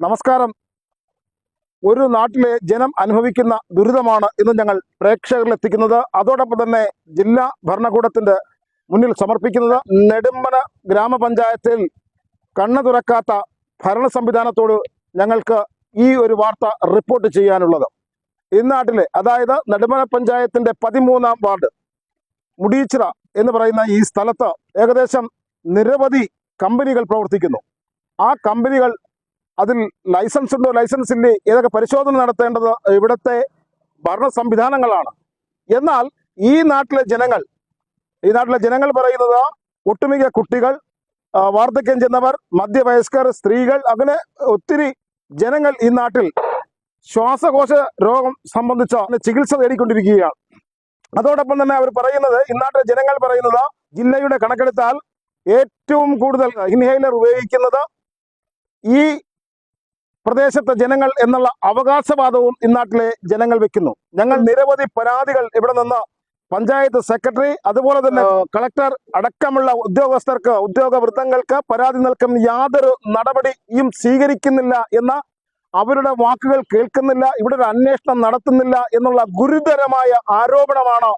നമസ്കാരം. ഒരു നാട്ടിലെ ജനം അനുഭവിക്കുന്ന ദുരിതമാണ് ഇന്ന് ഞങ്ങൾ പ്രേക്ഷകരിൽ എത്തിക്കുന്നത്. അതോടൊപ്പം തന്നെ ജില്ലാ ഭരണകൂടത്തിന്റെ മുന്നിൽ സമർപ്പിക്കുന്നത് നെടുമ്പന ഗ്രാമപഞ്ചായത്തിൽ കണ്ണു തുറക്കാത്ത ഭരണ സംവിധാനത്തോട് ഞങ്ങൾക്ക് ഈ ഒരു വാർത്ത റിപ്പോർട്ട് ചെയ്യാനുള്ളത്. ഈ നാട്ടിലെ, അതായത് നെടുമ്പന പഞ്ചായത്തിന്റെ 13-ാം വാർഡ് മുടീച്ചിറ എന്ന് പറയുന്ന ഈ സ്ഥലത്ത് ഏകദേശം നിരവധി കമ്പനികൾ പ്രവർത്തിക്കുന്നു. ആ കമ്പനികൾ അതിൽ ലൈസൻസ് ഉണ്ടോ, ലൈസൻസ് ഇല്ലേ, ഏതൊക്കെ പരിശോധന നടത്തേണ്ടത് ഇവിടുത്തെ ഭരണ സംവിധാനങ്ങളാണ്. എന്നാൽ ഈ നാട്ടിലെ ജനങ്ങൾ പറയുന്നത് ഒട്ടുമിക്ക കുട്ടികൾ, വാർദ്ധക്യം ചെന്നവർ, മധ്യവയസ്കർ, സ്ത്രീകൾ, അങ്ങനെ ഒത്തിരി ജനങ്ങൾ ഈ നാട്ടിൽ ശ്വാസകോശ രോഗം സംബന്ധിച്ച ചികിത്സ തേടിക്കൊണ്ടിരിക്കുകയാണ്. അതോടൊപ്പം തന്നെ അവർ പറയുന്നത്, ഈ നാട്ടിലെ ജനങ്ങൾ പറയുന്നത്, ജില്ലയുടെ കണക്കെടുത്താൽ ഏറ്റവും കൂടുതൽ ഇൻഹേലർ ഉപയോഗിക്കുന്നത് ഈ പ്രദേശത്തെ ജനങ്ങൾ എന്നുള്ള അവകാശവാദവും ഇന്നാട്ടിലെ ജനങ്ങൾ വെക്കുന്നു. ഞങ്ങൾ നിരവധി പരാതികൾ ഇവിടെ നിന്ന് പഞ്ചായത്ത് സെക്രട്ടറി, അതുപോലെ തന്നെ കളക്ടർ അടക്കമുള്ള ഉദ്യോഗസ്ഥർക്ക്, ഉദ്യോഗവൃത്തങ്ങൾക്ക് പരാതി നൽകും. യാതൊരു നടപടിയും സ്വീകരിക്കുന്നില്ല എന്ന അവരുടെ വാക്കുകൾ കേൾക്കുന്നില്ല, ഇവിടെ ഒരു അന്വേഷണം നടത്തുന്നില്ല എന്നുള്ള ഗുരുതരമായ ആരോപണമാണ്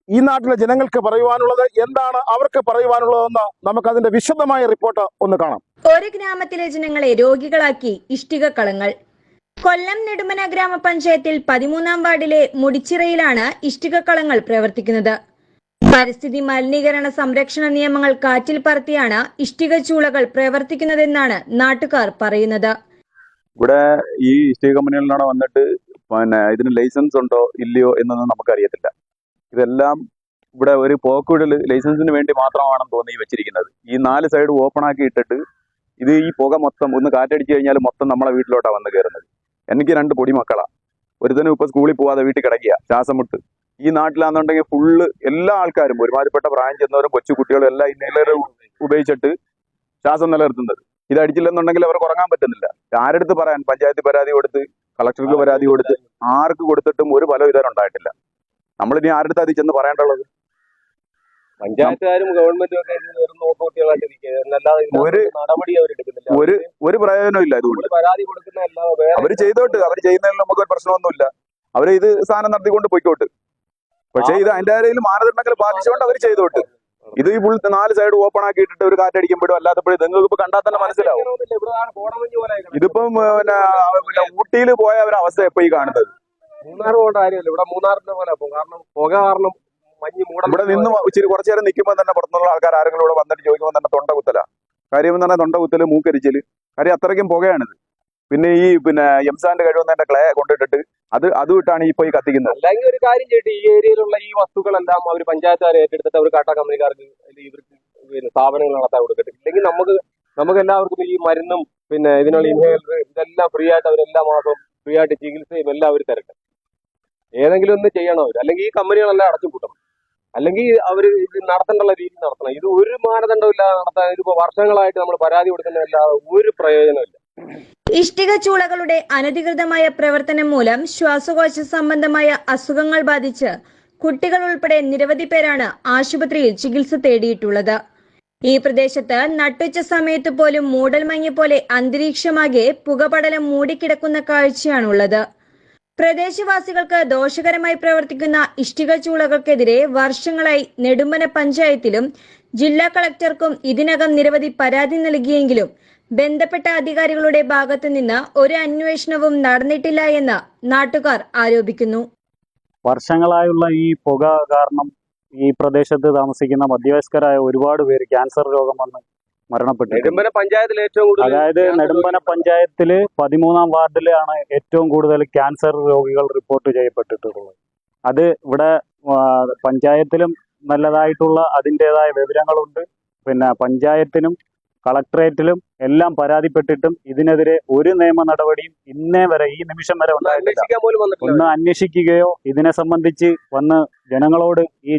ഈ നാട്ടിലെ ജനങ്ങൾക്ക് പറയുവാനുള്ളത്. എന്താണ് അവർക്ക് പറയുവാനുള്ളതെന്ന് നമുക്കതിന്റെ വിശദമായ റിപ്പോർട്ട് ഒന്ന് കാണാം. ഒരു ഗ്രാമത്തിലെ ജനങ്ങളെ രോഗികളാക്കി ഇഷ്ടിക കളങ്ങൾ. കൊല്ലം നെടുമ്പന ഗ്രാമപഞ്ചായത്തിൽ 13-ാം വാർഡിലെ മുടിച്ചിറയിലാണ് ഇഷ്ടിക കളങ്ങൾ പ്രവർത്തിക്കുന്നത്. പരിസ്ഥിതി മലിനീകരണ സംരക്ഷണ നിയമങ്ങൾ കാറ്റിൽ പറത്തിയാണ് ഇഷ്ടിക ചൂളകൾ പ്രവർത്തിക്കുന്നതെന്നാണ് നാട്ടുകാർ പറയുന്നത്. ഇവിടെ ഈ ഇഷ്ടിക കമ്പനികളിലാണ് വന്നിട്ട് ഇതിന് ലൈസൻസ് ഉണ്ടോ ഇല്ലയോ എന്നൊന്നും നമുക്കറിയത്തില്ല. ഇതെല്ലാം ഇവിടെ ഒരു പോക്കുവിടൽ ലൈസൻസിന് വേണ്ടി മാത്രമാണെന്ന് തോന്നി വെച്ചിരിക്കുന്നത്. ഈ 4 സൈഡ് ഓപ്പൺ ആക്കി ഇട്ടിട്ട് ഇത് ഈ പുക മൊത്തം ഒന്ന് കാറ്റടിച്ചു കഴിഞ്ഞാൽ മൊത്തം നമ്മളെ വീട്ടിലോട്ടാണ് വന്ന് കയറുന്നത്. എനിക്ക് 2 പൊടി മക്കളാണ്. ഒരുത്തനും ഇപ്പൊ സ്കൂളിൽ പോവാതെ വീട്ടിൽ കിടക്കുക, ശ്വാസം മുട്ട്. ഈ നാട്ടിലാണെന്നുണ്ടെങ്കിൽ ഫുള്ള് എല്ലാ ആൾക്കാരും, ഒരുമാതിരിപ്പെട്ട പ്രായം ചെന്നവരും കൊച്ചു കുട്ടികളും എല്ലാം ഇന്നേലർ ഉപയോഗിച്ചിട്ട് ശ്വാസം നിലനിർത്തുന്നത്. ഇത് അടിച്ചില്ലെന്നുണ്ടെങ്കിൽ അവർക്ക് ഉറങ്ങാൻ പറ്റുന്നില്ല. ആരെടുത്ത് പറയാൻ? പഞ്ചായത്തിൽ പരാതി കൊടുത്ത്, കളക്ടർക്ക് പരാതി കൊടുത്ത്, ആർക്ക് കൊടുത്തിട്ടും ഒരു ഫലം ഇതുവരെ ഉണ്ടായിട്ടില്ല. നമ്മളിനി ആരുടെ അതിൽ ചെന്ന് പറയേണ്ടുള്ളത്? പഞ്ചായത്തുകാരും ഗവൺമെന്റും ഒക്കെ ഒരു പ്രയോജനം ഇല്ല. ഇതുകൊണ്ട് പരാതി കൊടുക്കുന്ന അവര് ചെയ്തോട്ട്, അവർ ചെയ്യുന്നതിൽ നമുക്ക് ഒരു പ്രശ്നമൊന്നുമില്ല. അവര് ഇത് സാധനം നടത്തിക്കൊണ്ട് പോയിക്കോട്ട്. പക്ഷെ ഇത് അതിന്റെ ആരെങ്കിലും മാനദണ്ഡങ്ങൾ പാലിച്ചുകൊണ്ട് അവർ ചെയ്തോട്ട്. ഇത് ഈ 4 സൈഡ് ഓപ്പൺ ആക്കി ഇട്ടിട്ട് ഒരു കാറ്റടിക്കുമ്പോഴും അല്ലാത്തപ്പോഴും നിങ്ങൾക്ക് ഇപ്പൊ കണ്ടാൽ തന്നെ മനസ്സിലാവും. ഇതിപ്പം ഊട്ടിയിൽ പോയ ഒരു അവസ്ഥ എപ്പോ ഈ കാണുന്നത്. മൂന്നാർ പോകേണ്ട കാര്യമല്ല, ഇവിടെ മൂന്നാറിന്റെ പോലെ. കാരണം പുക കാരണം ഇവിടെ നിന്ന് ഇച്ചിരി കുറച്ചു നേരം നിൽക്കുമ്പോൾ തന്നെ പുറത്തുള്ള ആൾക്കാർ ആരെങ്കിലും ഇവിടെ വന്നിട്ട് ചോദിക്കുമ്പോൾ തന്നെ തൊണ്ട കുത്തല. കാര്യം എന്ന് പറഞ്ഞാൽ തൊണ്ട കുത്തല്, മൂക്കരിച്ചില്. കാര്യം അത്രയ്ക്കും പുകയാണിത്. പിന്നെ ഈ എംസാന്റെ കഴിവെന്നെ ക്ലേ കൊണ്ടിട്ടിട്ട് അത് വിട്ടാണ് ഇപ്പൊ ഈ കത്തിക്കുന്നത്. അല്ലെങ്കിൽ ഒരു കാര്യം ചെയ്തിട്ട് ഈ ഏരിയയിലുള്ള ഈ വസ്തുക്കളെല്ലാം അവർ പഞ്ചായത്തുകാരെ ഏറ്റെടുത്തിട്ട് അവർ കാട്ട കമ്പനിക്കാർക്ക് ഇവർക്ക് സ്ഥാപനങ്ങൾ നടത്താൻ കൊടുക്കട്ടെ. ഇല്ലെങ്കിൽ നമുക്ക് എല്ലാവർക്കും ഈ മരുന്നും ഇതിനുള്ള ഇൻഹേലർ ഇതെല്ലാം ഫ്രീ ആയിട്ട് അവരെല്ലാ മാസവും ഫ്രീ ആയിട്ട് ചികിത്സയും എല്ലാം അവർ തരട്ടെ. ഏതെങ്കിലും ഒന്ന് ചെയ്യണം അവർ. അല്ലെങ്കിൽ ഈ കമ്പനികളെല്ലാം അടച്ചു പൂട്ടണം. അല്ലെങ്കിൽ അവർ ഇത് നടത്തേണ്ടുള്ള രീതി നടത്തണം. ഇത് ഒരു മാനദണ്ഡവും ഇല്ലാതെ നടത്താൻ ഇതിപ്പോ വർഷങ്ങളായിട്ട് നമ്മൾ പരാതി കൊടുക്കുന്നതല്ലാതെ ഒരു പ്രയോജനമില്ല. ഇഷ്ടിക ചൂളകളുടെ അനധികൃതമായ പ്രവർത്തനം മൂലം ശ്വാസകോശ സംബന്ധമായ അസുഖങ്ങൾ ബാധിച്ച് കുട്ടികൾ ഉൾപ്പെടെ നിരവധി പേരാണ് ആശുപത്രിയിൽ ചികിത്സ തേടിയിട്ടുള്ളത്. ഈ പ്രദേശത്ത് നട്ടുച്ച സമയത്ത് പോലും മൂടൽമഞ്ഞ് പോലെ അന്തരീക്ഷമാകെ പുകപടലം മൂടിക്കിടക്കുന്ന കാഴ്ചയാണുള്ളത്. പ്രദേശവാസികൾക്ക് ദോഷകരമായി പ്രവർത്തിക്കുന്ന ഇഷ്ടിക ചൂളകൾക്കെതിരെ വർഷങ്ങളായി നെടുമ്പന പഞ്ചായത്തിലും ജില്ലാ കളക്ടർക്കും ഇതിനകം നിരവധി പരാതി നൽകിയെങ്കിലും ബന്ധപ്പെട്ട അധികാരികളുടെ ഭാഗത്തു നിന്ന് ഒരു അന്വേഷണവും നടന്നിട്ടില്ല എന്ന് നാട്ടുകാർ ആരോപിക്കുന്നു. വർഷങ്ങളായുള്ള ഈ പുക കാരണം ഈ പ്രദേശത്ത് താമസിക്കുന്ന മധ്യവയസ്കരായ ഒരുപാട് പേര് ക്യാൻസർ രോഗം വന്ന് മരണപ്പെട്ടു. നെടുമ്പന പഞ്ചായത്തിൽ ഏറ്റവും കൂടുതൽ, അതായത് നെടുമ്പന പഞ്ചായത്തില് 13-ാം വാർഡിലാണ് ഏറ്റവും കൂടുതൽ ക്യാൻസർ രോഗികൾ റിപ്പോർട്ട് ചെയ്യപ്പെട്ടിട്ടുള്ളത്. അത് ഇവിടെ പഞ്ചായത്തിലും നല്ലതായിട്ടുള്ള അതിൻ്റെതായ വിവരങ്ങളുണ്ട്. പഞ്ചായത്തിനും കളക്ടറേറ്റിലും എല്ലാം പരാതിപ്പെട്ടിട്ടും ഇതിനെതിരെ ഒരു നിയമ നടപടിയും ഇന്നേ വരെ, ഈ നിമിഷം വരെ ഉണ്ടായിട്ടില്ല. ഒന്ന് അന്വേഷിക്കുകയോ ഇതിനെ സംബന്ധിച്ച് വന്ന്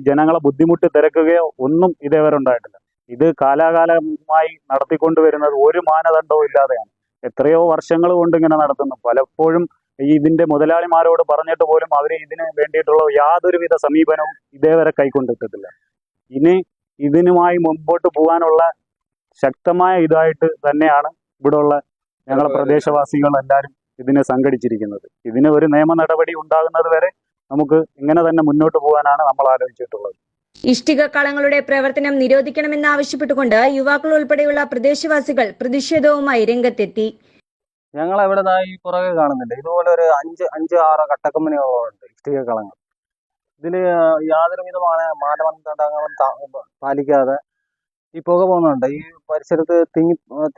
ജനങ്ങളെ ബുദ്ധിമുട്ട് തിരക്കുകയോ ഒന്നും ഇതേവരെ ഉണ്ടായിട്ടില്ല. ഇത് കാലാകാലമായി നടത്തിക്കൊണ്ടുവരുന്നത് ഒരു മാനദണ്ഡവും ഇല്ലാതെയാണ്. എത്രയോ വർഷങ്ങൾ കൊണ്ട് ഇങ്ങനെ നടത്തുന്നു. പലപ്പോഴും ഇതിന്റെ മുതലാളിമാരോട് പറഞ്ഞിട്ട് പോലും അവർ ഇതിന് വേണ്ടിയിട്ടുള്ള യാതൊരുവിധ സമീപനവും ഇതേവരെ കൈക്കൊണ്ടിട്ടിട്ടില്ല. ഇനി ഇതിനുമായി മുമ്പോട്ട് പോകാനുള്ള ശക്തമായ ഇതായിട്ട് തന്നെയാണ് ഇവിടെയുള്ള ഞങ്ങളെ പ്രദേശവാസികൾ എല്ലാവരും ഇതിനെ സംഘടിച്ചിരിക്കുന്നത്. ഇതിന് ഒരു നിയമ നടപടി ഉണ്ടാകുന്നത് വരെ നമുക്ക് ഇങ്ങനെ തന്നെ മുന്നോട്ട് പോകാനാണ് നമ്മൾ ആലോചിച്ചിട്ടുള്ളത്. ഇഷ്ടിക കളങ്ങളുടെ പ്രവർത്തനം നിരോധിക്കണമെന്നാവശ്യപ്പെട്ടുകൊണ്ട് യുവാക്കൾ ഉൾപ്പെടെയുള്ള പ്രദേശവാസികൾ പ്രതിഷേധവുമായി രംഗത്തെത്തി. ഞങ്ങൾ ഇവിടെ ഈ പുറകെ കാണുന്നുണ്ട്, ഇതുപോലെ ഒരു 5-6 കട്ടക്കമ്പനികളുണ്ട് ഇഷ്ടിക കളങ്ങൾ. ഇതിൽ യാതൊരു വിധമായ മാനദണ്ഡങ്ങളും പാലിക്കാതെ ഈ പുക പോകുന്നുണ്ട്. ഈ പരിസരത്ത്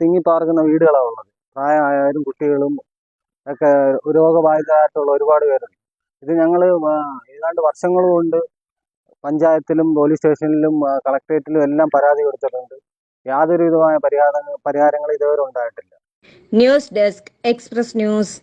തിങ്ങിപ്പാർക്കുന്ന വീടുകളാണ് ഉള്ളത്. പ്രായമായവരും കുട്ടികളും ഒക്കെ രോഗബാധിതരായിട്ടുള്ള ഒരുപാട് പേരുണ്ട്. ഇത് ഞങ്ങൾ ഏതാണ്ട് വർഷങ്ങൾ കൊണ്ട് പഞ്ചായത്തിലും പോലീസ് സ്റ്റേഷനിലും കളക്ടറേറ്റിലും എല്ലാം പരാതി കൊടുത്തിട്ടുണ്ട്. യാതൊരു വിധമായ പരിഹാരങ്ങൾ ഇതുവരെ ഉണ്ടായിട്ടില്ല. News desk express news.